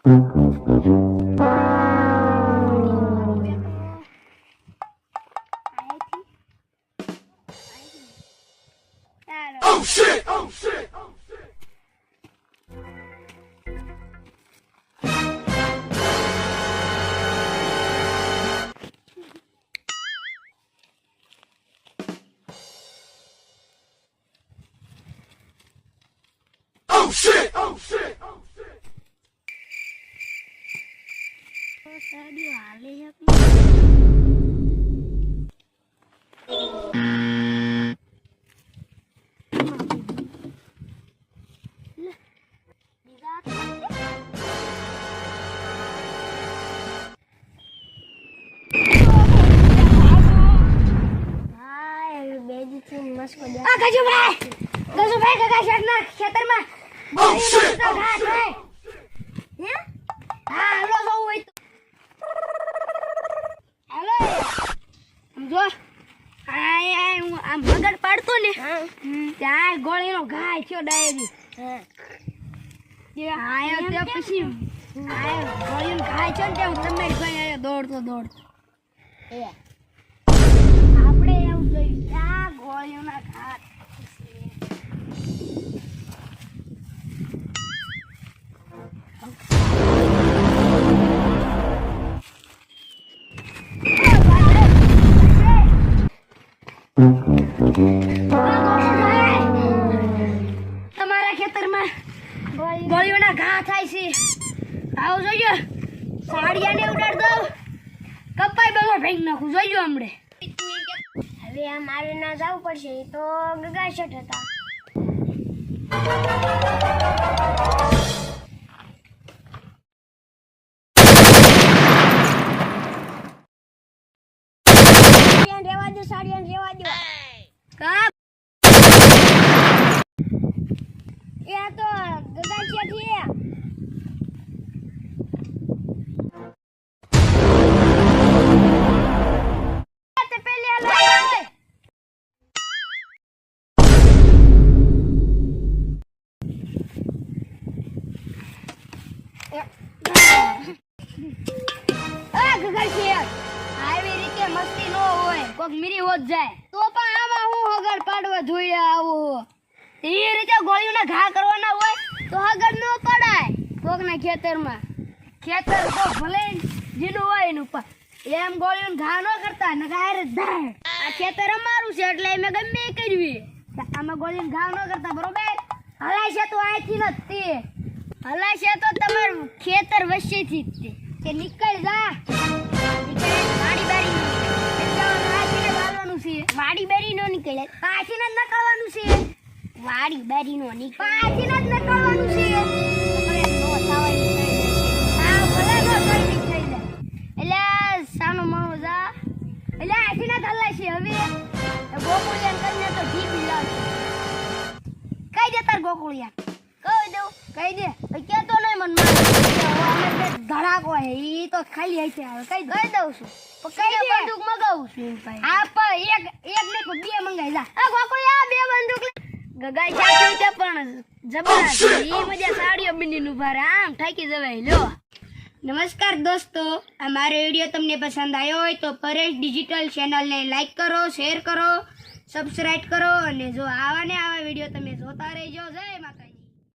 Oh shit! Oh shit! Oh shit! Oh shit! Oh shit! Radio હાલે છે ગજુભાઈ કાકા શેઠના ખેતરમાં Oh shit! ઘાટ હોય હે હા હાલો જવું હોય તો હાલો સમજો હું આમ મગર પાડતો ને ત્યાં ગોળીનો ઘા થયો ડાયરી પછી ગોળીનો ઘા થયો ને હું તમે ભાઈ દોડતો આપણે એવું જોયું ત્યાં ગોળીઓના ઘા તમારા ખેતરમાં ગોળીઓના ઘા થાય છે આવો જોજો સાડિયાને ઉડાડ દો કપાઈ બધો ફેંક નાખું જોજો હમણે હવે આ મારે ના જવું પડશે તો ગગા શેઠ હતા સાડિયાને રેવા દો કા એ તો ગગા શેઠ છે પેલે લાય ગગા શેઠ આવી રીતે મસ્તી નો હોય કોક મીરી હોત જાય તો પણ આમાં હું હગર પાડવા જોઈએ આવું એ રીતે ગોળીઓના ઘા કરવાના હોય તો હગર નો પડાય કોકના ખેતરમાં ખેતર તો ભલે જીનું હોય એનું પણ એમ ગોળીઓના ઘા ન કરતા ને ગાયર ધાય આ ખેતર અમારું છે એટલે અમે ગમે એ કરવી આમાં ગોળીઓના ઘા ન કરતા બરોબર હલાય છે તો આથી નથી હલાય છે તો તમારું ખેતર વચ્ચેથી જ તે કે નીકળ જા વાડી બેરી નો નીકળે પાછી ન નકળવાનું છે વાડી બેરી નો નીકળે પાછી ન નકળવાનું છે એટલે સાનો માણો જા એટલે આથી ના થલ્લા છે હવે ગોકુળિયાન કરીને તો જીભ લાગે કઈ દે તાર ગોકુળિયાન કહી દે કેતો નહીં મન ધડાકો હે ઈ તો ખાલી હશે આવે કહી દઉં છું કઈ બંદૂક મગાવું છું ભાઈ હા પણ એક ને બે મંગાઈ જા આ ગોકુળિયા બે બંદૂક ગગાઈ ચાકી તે પણ જબરદસ્ત ઈ મજા સાડીઓ બનીને ઉભા રે આમ ઠાકી જવાય લ્યો નમસ્કાર દોસ્તો આ મારો વિડિયો તમને પસંદ આવ્યો હોય તો પરેશ ડિજિટલ ચેનલને લાઈક કરો શેર કરો સબસ્ક્રાઇબ કરો અને જો આવા વિડિયો તમે જોતા રહેજો જય માતા